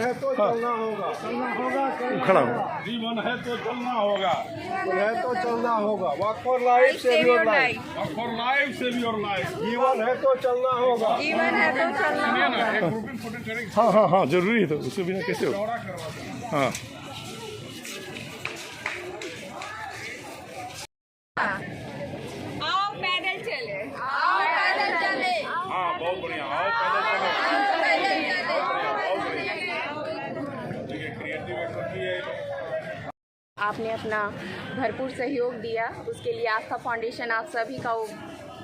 है तो चलना होगा, खड़ा हो। जीवन है तो चलना होगा, जीवन है तो चलना होगा। Work for life, save your life, work for life, save your life. जीवन है तो चलना होगा, जीवन है तो चलना होगा। हाँ हाँ हाँ, जरूरी है, तो उसके बिना कैसे हो। हाँ, आओ पैदल चले, आओ पैदल चले, हाँ बहुत बढ़िया, आओ पैदल चलो। देखिए क्रिएटिव एक्टिविटी है। आपने अपना भरपूर सहयोग दिया, उसके लिए आस्था फाउंडेशन आप सभी का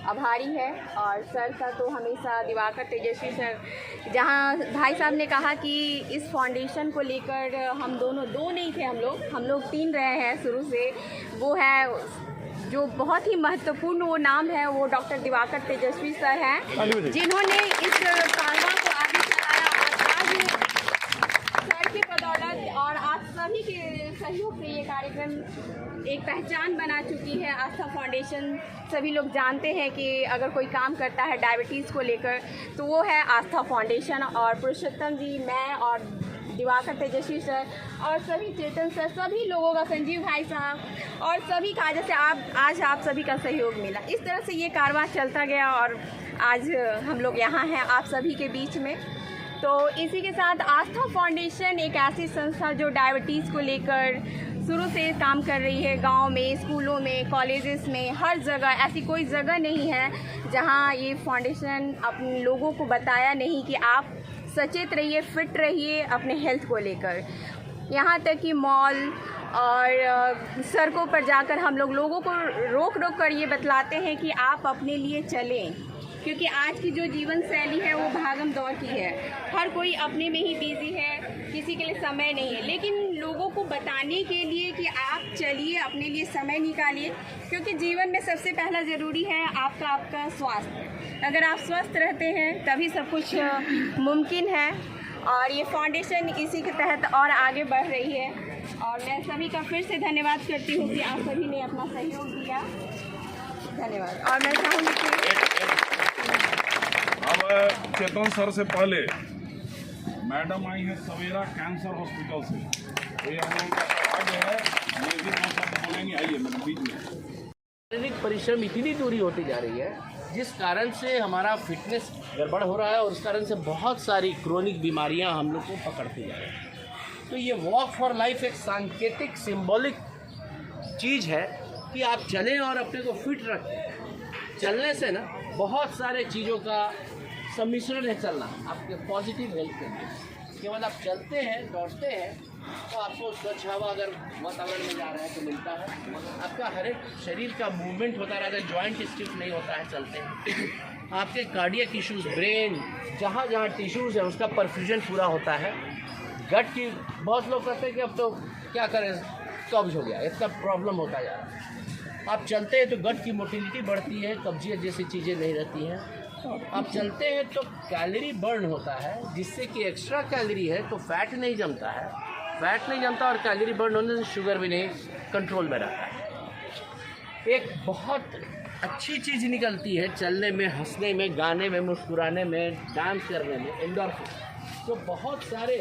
आभारी है। और सर का तो हमेशा दिवाकर तेजस्वी सर, जहाँ भाई साहब ने कहा कि इस फाउंडेशन को लेकर हम दोनों दो नहीं थे, हम लोग तीन रहे हैं शुरू से। वो है जो बहुत ही महत्वपूर्ण वो नाम है, वो डॉक्टर दिवाकर तेजस्वी सर हैं, जिन्होंने इस कारवां को आगे चलाया। और आज सर की बदौलत और आप सभी के सहयोग से ये कार्यक्रम एक पहचान बना चुकी है। आस्था फाउंडेशन सभी लोग जानते हैं कि अगर कोई काम करता है डायबिटीज़ को लेकर तो वो है आस्था फाउंडेशन। और पुरुषोत्तम जी, मैं और दिवाकर तेजस्वी सर और सभी चेतन सर, सभी लोगों का, संजीव भाई साहब और सभी का, जैसे आज आप सभी का सहयोग मिला, इस तरह से ये कारवां चलता गया और आज हम लोग यहाँ हैं आप सभी के बीच में। तो इसी के साथ आस्था फाउंडेशन एक ऐसी संस्था जो डायबिटीज़ को लेकर शुरू से काम कर रही है। गांव में, स्कूलों में, कॉलेजेस में, हर जगह ऐसी कोई जगह नहीं है जहां ये फाउंडेशन अपने लोगों को बताया नहीं कि आप सचेत रहिए, फिट रहिए अपने हेल्थ को लेकर। यहाँ तक कि मॉल और सड़कों पर जाकर हम लोगों को रोक कर ये बतलाते हैं कि आप अपने लिए चलें, क्योंकि आज की जो जीवन शैली है वो भागम दौड़ की है। हर कोई अपने में ही बिजी है, किसी के लिए समय नहीं है। लेकिन लोगों को बताने के लिए कि आप चलिए, अपने लिए समय निकालिए, क्योंकि जीवन में सबसे पहला ज़रूरी है आपका स्वास्थ्य। अगर आप स्वस्थ रहते हैं तभी सब कुछ मुमकिन है। और ये फाउंडेशन इसी के तहत और आगे बढ़ रही है। और मैं सभी का फिर से धन्यवाद करती हूँ कि आप सभी ने अपना सहयोग दिया। धन्यवाद। और मैं चाहूँगी कि अब चेतन सर से पहले मैडम आई हैं सवेरा कैंसर हॉस्पिटल से। ये हम लोगों का सौभाग्य है, ये भी हम सब बोलेंगे। आइए मैडम बीच में। शारीरिक परिश्रम इतनी दूरी होती जा रही है जिस कारण से हमारा फिटनेस गड़बड़ हो रहा है और उस कारण से बहुत सारी क्रोनिक बीमारियां हम लोग को पकड़ती जा रही हैं। तो ये वॉक फॉर लाइफ एक सांकेतिक सिंबॉलिक चीज़ है कि आप चलें और अपने को फिट रखें। चलने से ना बहुत सारे चीज़ों का सम्मिश्रण है चलना आपके पॉजिटिव हेल्थ के लिए। केवल आप चलते हैं, दौड़ते हैं तो आपको स्वच्छ हवा अगर वातावरण में जा रहा है तो मिलता है। आपका हर एक शरीर का मूवमेंट होता रहता है, जॉइंट स्टिफ नहीं होता है चलते हैं। आपके कार्डियक इश्यूज, ब्रेन, जहाँ जहाँ टिश्यूज़ है उसका परफ्यूजन पूरा होता है। गट की बहुत लोग कहते हैं कि अब तो क्या करें, कब्ज हो गया, इतना प्रॉब्लम होता जा रहा है। आप चलते हैं तो गट की मोटिलिटी बढ़ती है, कब्जियत जैसी चीज़ें नहीं रहती हैं। आप चलते हैं तो कैलोरी बर्न होता है, जिससे कि एक्स्ट्रा कैलोरी है तो फैट नहीं जमता है, फैट नहीं जमता और कैलोरी बर्न होने से शुगर भी नहीं कंट्रोल में रहता है। एक बहुत अच्छी चीज़ निकलती है चलने में, हंसने में, गाने में, मुस्कुराने में, डांस करने में, एंडोर्फिन। तो बहुत सारे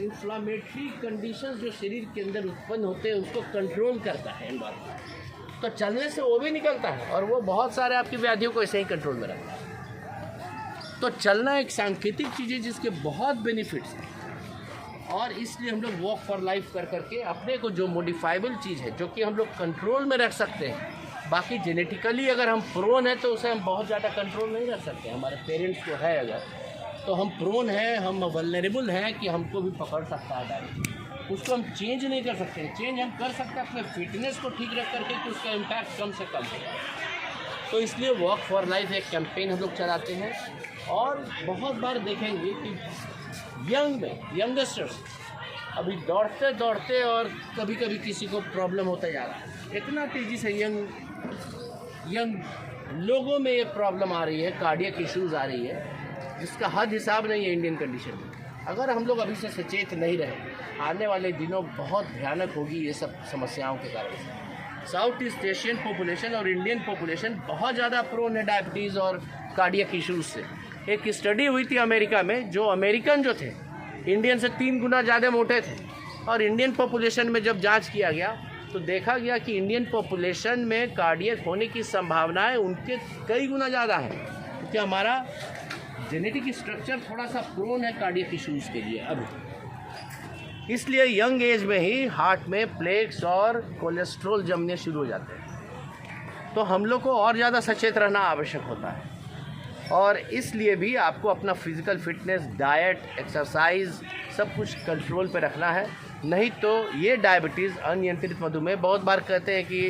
इन्फ्लामेटरी कंडीशंस जो शरीर के अंदर उत्पन्न होते हैं उसको कंट्रोल करता है एंडोर्फिन। तो चलने से वो भी निकलता है और वो बहुत सारे आपकी व्याधियों को ऐसे ही कंट्रोल में रखता है। तो चलना एक सांकेतिक चीज़ है जिसके बहुत बेनिफिट्स हैं और इसलिए हम लोग वॉक फॉर लाइफ कर करके अपने को जो मॉडिफाइबल चीज़ है जो कि हम लोग कंट्रोल में रख सकते हैं। बाकी जेनेटिकली अगर हम प्रोन है तो उसे हम बहुत ज़्यादा कंट्रोल नहीं रख सकते। हमारे पेरेंट्स को है अगर तो हम प्रोन हैं, हम वल्नरेबल हैं कि हमको भी पकड़ सकता है डायरेक्ट। उसको हम चेंज नहीं कर सकते। चेंज हम कर सकते हैं अपने फिटनेस को ठीक रख करके कि उसका इम्पैक्ट कम से कम हो। तो इसलिए वॉक फॉर लाइफ एक कैंपेन हम लोग चलाते हैं और बहुत बार देखेंगे कि यंगस्टर्स अभी दौड़ते दौड़ते और कभी कभी किसी को प्रॉब्लम होता जा रहा है। इतना तेज़ी से यंग लोगों में ये प्रॉब्लम आ रही है, कार्डियक इश्यूज़ आ रही है, जिसका हद हिसाब नहीं है इंडियन कंडीशन में। अगर हम लोग अभी से सचेत नहीं रहे, आने वाले दिनों बहुत भयानक होगी ये सब समस्याओं के कारण। साउथ ईस्ट एशियन पॉपुलेशन और इंडियन पॉपुलेशन बहुत ज़्यादा प्रोन है डायबिटीज़ और कार्डियक इश्यूज़ से। एक स्टडी हुई थी अमेरिका में, जो अमेरिकन जो थे इंडियन से 3 गुना ज़्यादा मोटे थे। और इंडियन पॉपुलेशन में जब जांच किया गया तो देखा गया कि इंडियन पॉपुलेशन में कार्डियक होने की संभावनाएं उनके कई गुना ज़्यादा है, क्योंकि हमारा जेनेटिक स्ट्रक्चर थोड़ा सा प्रोन है कार्डियक इश्यूज़ के लिए अभी। इसलिए यंग एज में ही हार्ट में प्लेक्स और कोलेस्ट्रॉल जमने शुरू हो जाते हैं। तो हम लोग को और ज़्यादा सचेत रहना आवश्यक होता है, और इसलिए भी आपको अपना फिज़िकल फिटनेस, डाइट, एक्सरसाइज सब कुछ कंट्रोल पे रखना है। नहीं तो ये डायबिटीज़, अनियंत्रित मधुमेह, बहुत बार कहते हैं कि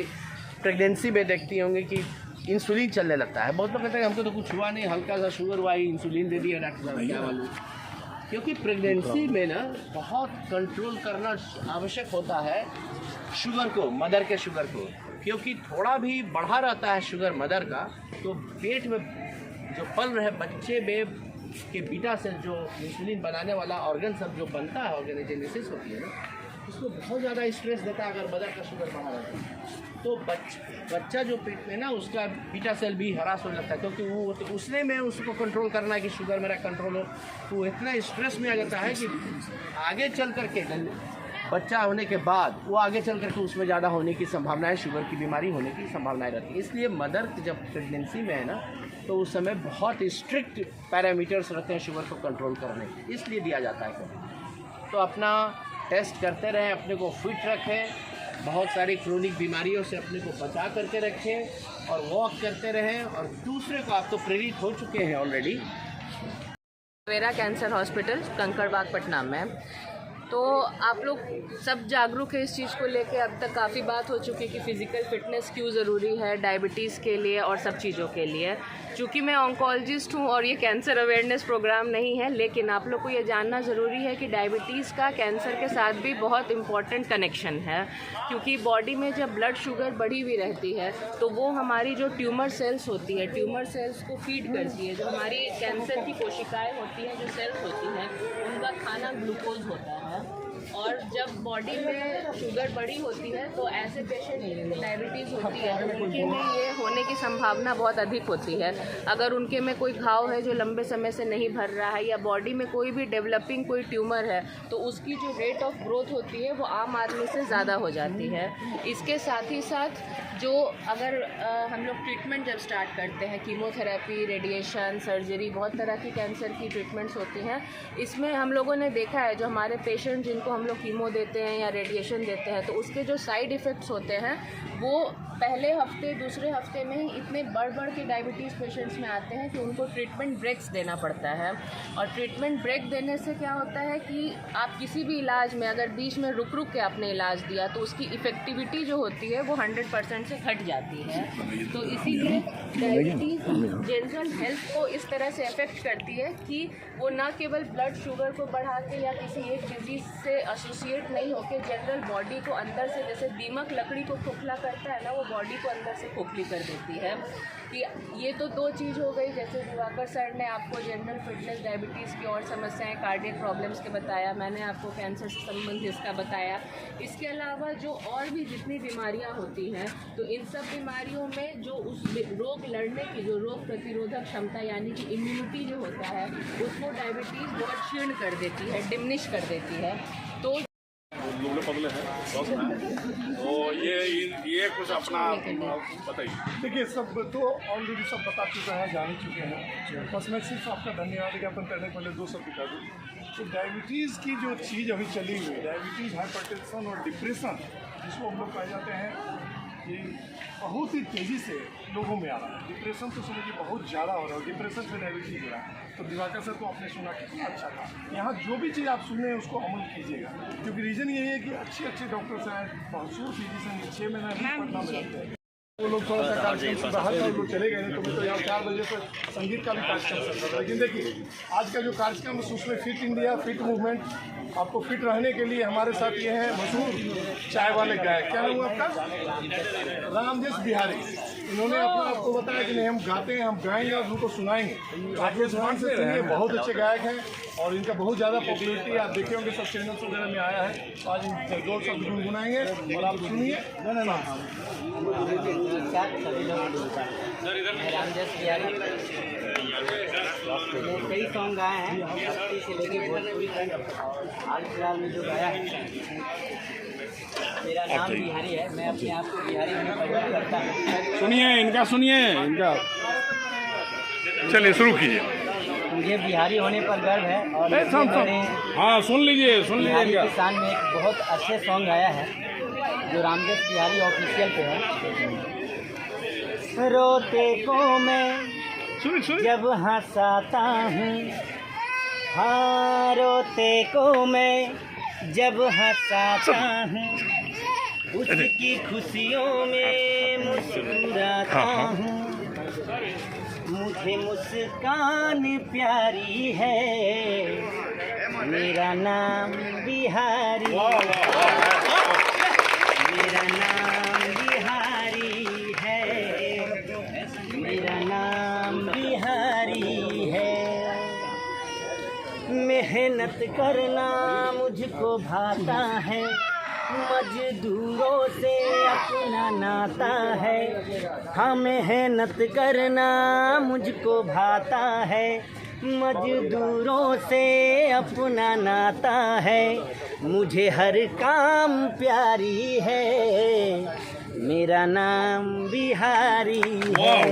प्रेगनेंसी में देखती होंगे कि इंसुलिन चलने लगता है। बहुत लोग कहते हैं हमको तो कुछ हुआ नहीं, हल्का सा शुगर हुआ ही इंसुलिन दे दिया डॉक्टर साहब, क्या मालूम। क्योंकि प्रेगनेंसी में ना बहुत कंट्रोल करना आवश्यक होता है शुगर को, मदर के शुगर को, क्योंकि थोड़ा भी बढ़ा रहता है शुगर मदर का तो पेट में जो पल रहे बच्चे में के बीटा सेल, जो इंसुलिन बनाने वाला ऑर्गन सब जो बनता है, ऑर्गेनोजेनेसिस होती है ना, उसको बहुत ज़्यादा स्ट्रेस देता है अगर मदर का शुगर बढ़ा रहता है। तो बच्चा जो पेट में ना, उसका बीटा सेल भी हरास हो जाता है, क्योंकि वो तो उसने में उसको कंट्रोल करना है कि शुगर मेरा कंट्रोल हो, तो इतना स्ट्रेस में आ जाता है कि आगे चल करके बच्चा होने के बाद वो आगे चल करके उसमें ज़्यादा होने की संभावनाएं, शुगर की बीमारी होने की संभावनाएं रहती है। इसलिए मदर जब प्रेगनेंसी में है ना, तो उस समय बहुत स्ट्रिक्ट पैरामीटर्स रहते हैं शुगर को कंट्रोल करने के, इसलिए दिया जाता है। तो अपना टेस्ट करते रहें, अपने को फिट रखें, बहुत सारी क्रोनिक बीमारियों से अपने को बचा करके रखें, और वॉक करते रहें। और दूसरे को, आप तो प्रेरित हो चुके हैं ऑलरेडी। सवेरा कैंसर हॉस्पिटल कंकड़बाग पटना में। तो आप लोग सब जागरूक है इस चीज़ को लेके। अब तक काफ़ी बात हो चुकी है कि फ़िज़िकल फ़िटनेस क्यों ज़रूरी है डायबिटीज़ के लिए और सब चीज़ों के लिए। चूँकि मैं ऑन्कोलॉजिस्ट हूँ और ये कैंसर अवेयरनेस प्रोग्राम नहीं है, लेकिन आप लोग को ये जानना ज़रूरी है कि डायबिटीज़ का कैंसर के साथ भी बहुत इम्पॉर्टेंट कनेक्शन है। क्योंकि बॉडी में जब ब्लड शुगर बढ़ी हुई रहती है तो वो हमारी जो ट्यूमर सेल्स होती है, ट्यूमर सेल्स को फीड करती है। जो हमारी कैंसर की कोशिकाएँ होती हैं, जो सेल्स होती हैं, उनका खाना ग्लूकोज होता है। और जब बॉडी में शुगर बढ़ी होती है तो ऐसे पेशेंट जिनको डायबिटीज़ होती है तो उनके में ये होने की संभावना बहुत अधिक होती है। अगर उनके में कोई घाव है जो लंबे समय से नहीं भर रहा है, या बॉडी में कोई भी डेवलपिंग कोई ट्यूमर है, तो उसकी जो रेट ऑफ ग्रोथ होती है वो आम आदमी से ज़्यादा हो जाती है। इसके साथ ही साथ जो अगर हम लोग ट्रीटमेंट जब स्टार्ट करते हैं, कीमोथेरेपी, रेडिएशन, सर्जरी, बहुत तरह की कैंसर की ट्रीटमेंट्स होती हैं। इसमें हम लोगों ने देखा है जो हमारे पेशेंट जिनको हम लोग कीमो देते हैं या रेडिएशन देते हैं, तो उसके जो साइड इफ़ेक्ट्स होते हैं वो पहले हफ्ते, दूसरे हफ्ते में ही इतने बढ़ के डायबिटीज़ पेशेंट्स में आते हैं कि उनको ट्रीटमेंट ब्रेक्स देना पड़ता है। और ट्रीटमेंट ब्रेक देने से क्या होता है कि आप किसी भी इलाज में अगर बीच में रुक के आपने इलाज दिया तो उसकी इफ़ेक्टिविटी जो होती है वो 100% से घट जाती है। तो इसीलिए डायबिटीज़ जनरल हेल्थ को इस तरह से अफेक्ट करती है कि वो ना केवल ब्लड शुगर को बढ़ा के या किसी एक डिजीज़ से एसोसिएट नहीं होकर जनरल बॉडी को अंदर से, जैसे दीमक लकड़ी को खोखला करता है ना, वो बॉडी को अंदर से खोखली कर देती है। कि ये तो दो चीज़ हो गई, जैसे दिवाकर सर ने आपको जनरल फिटनेस, डायबिटीज़ की और समस्याएं, कार्डियक प्रॉब्लम्स के बताया, मैंने आपको कैंसर से संबंधित इसका बताया। इसके अलावा जो और भी जितनी बीमारियां होती हैं, तो इन सब बीमारियों में जो उस रोग लड़ने की जो रोग प्रतिरोधक क्षमता यानी कि इम्यूनिटी जो होता है, उसको डायबिटीज़ बहुत क्षीण कर देती है, डिमिनिश कर देती है। तो लुबले पतले हैं, स्वस्थ हैं, तो ये कुछ अपना बताइए। देखिए, सब तो ऑलरेडी सब बता चुके हैं, जान चुके हैं। बस मैं सिर्फ आपका धन्यवाद ज्ञापन करने के पहले 2 शब्द बता दूँ। तो डायबिटीज़ की जो चीज़ अभी चली हुई है, डायबिटीज़, हाइपरटेंशन और डिप्रेशन, जिसको हम लोग पाए जाते हैं, ये बहुत ही तेज़ी से लोगों में आ रहा है। डिप्रेशन तो समझिए बहुत ज़्यादा हो रहा है, डिप्रेशन से डायबिटीज़ हो रहा है। तो दिवाकर सर को आपने सुना कितना अच्छा था। यहाँ जो भी चीज़ आप सुने उसको अमल कीजिएगा, क्योंकि रीज़न यही है कि अच्छे डॉक्टर्स हैं, मशहूर फिजिशियन 6 महीना भी पटना में रहते हैं। वो लोग थोड़ा सा कार्यक्रम से बाहर था, लोग चले गए, तो मैं तो यहाँ 4 बजे पर संगीत का भी कार्यक्रम चल रहा था। लेकिन देखिए, आज का जो कार्यक्रम है उसमें फिट इंडिया, फिट मूवमेंट, आपको फिट रहने के लिए हमारे साथ ये हैं मशहूर चाय वाले गायक। क्या नाम हुआ आपका? रामजेश बिहारी। इन्होंने अपना आपको बताया कि नहीं, हम गाते हैं, हम गाएंगे और उनको सुनाएंगे। आप ये ध्यान से सुनिए, बहुत अच्छे गायक हैं और इनका बहुत ज़्यादा पॉपुलरिटी आप देखे होंगे, सब चैनल्स वगैरह में आया है। आज 2 शब्द गुनगुनाएंगे और आप सुनिए। रामजेश बिहारी कई सॉन्ग गाए हैं, भक्ति से लेके भोजपुरी तक। हाल फिलहाल में जो गाया है, मेरा नाम बिहारी है, मैं अपने आप को बिहारी होने पर गर्व करता हूँ। सुनिए इनका चलिए शुरू कीजिए। मुझे बिहारी होने पर गर्व है और मैंने हाँ सुन लीजिए बिहारी इनका। किसान में एक बहुत अच्छे सॉन्ग गाया है जो रामदेव बिहारी ऑफिशियल पे है। रोते को मैं सुनिए जब हंसाता हूँ, हाँ रोते को मैं जब हंसाता हूँ, उसकी खुशियों में मुस्कुराता हूँ। मुझे मुस्कान प्यारी है, मेरा नाम बिहारी, मेरा नाम बिहारी है, मेरा नाम बिहारी है। मेहनत करना मुझको भाता है, मजदूरों से अपना नाता है। हाँ मेहनत करना मुझको भाता है, मजदूरों से अपना नाता है। मुझे हर काम प्यारी है, मेरा नाम बिहारी है।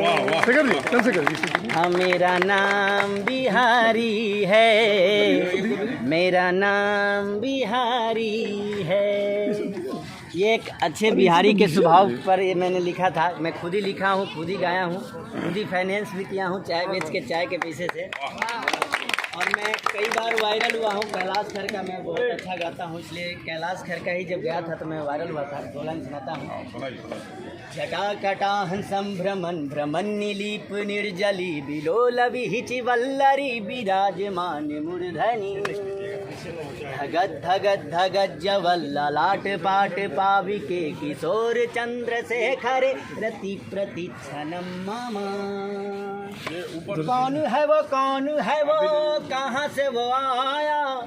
हाँ मेरा नाम बिहारी है, मेरा नाम बिहारी है। ये एक अच्छे बिहारी के स्वभाव पर ये मैंने लिखा था। मैं खुद ही लिखा हूँ, खुद ही गाया हूँ, खुद ही फाइनेंस भी किया हूँ, चाय बेच के, चाय के पैसे से। और मैं कई बार वायरल हुआ हूँ। कैलाश खेर का मैं बहुत अच्छा गाता हूँ, इसलिए कैलाश खेर का ही जब गया था तो मैं वायरल हुआ था। 2 लाइन सुनाता हूँ। जटाकटाहं संभ्रमन् भ्रमन् निलीप निर्जली बिलोल विहिचि वल्लरी विराजमान मूर्धनि। धगत धगत धगत जवल्ललाट पाट पाविके किशोर चंद्रशेखर रति प्रतिक्षणम मामा। कौन है वो, कौन है वो, कहाँ से वो आया,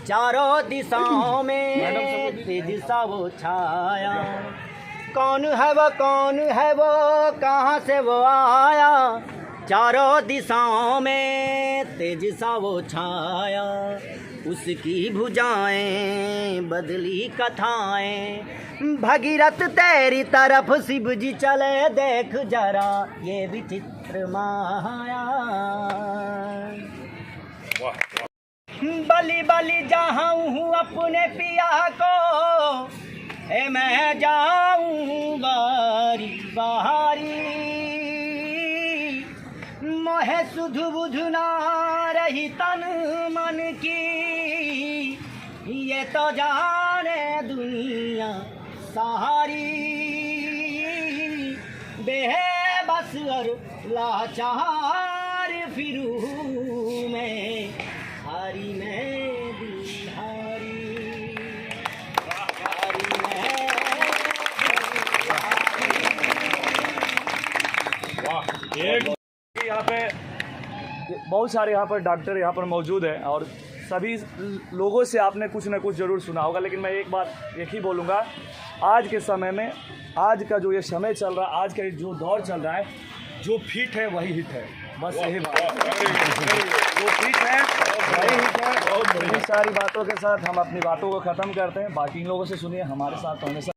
चारों दिशाओं में तेज सा वो छाया। कौन है वो, कौन है वो, कहाँ से वो आया, चारों दिशाओं में तेज सा वो छाया। उसकी भुजाएं बदली कथाएं, भगीरथ तेरी तरफ शिव जी चले, देख जरा ये विचित्र माया। बली बली जाऊं हूँ अपने पिया को, मैं जाऊं बारी बारी। मोहे सुध बुध ना रही तन मन की, ये तो जाने दुनिया सारी। बेबस और लाचार फिरूं मैं, हारी मैं बिहारी, हारी मैं। यहाँ पे बहुत सारे यहाँ पर डॉक्टर यहाँ पर मौजूद हैं और सभी लोगों से आपने कुछ न कुछ ज़रूर सुना होगा, लेकिन मैं एक ही बोलूँगा, आज के समय में, आज का जो ये समय चल रहा है, आज का जो दौर चल रहा है, जो फिट है वही हिट है। बस यही बात, जो फिट है वही हिट है। बहुत सारी बातों के साथ हम अपनी बातों को ख़त्म करते हैं। बाकी इन लोगों से सुनिए, हमारे साथ तो हमेशा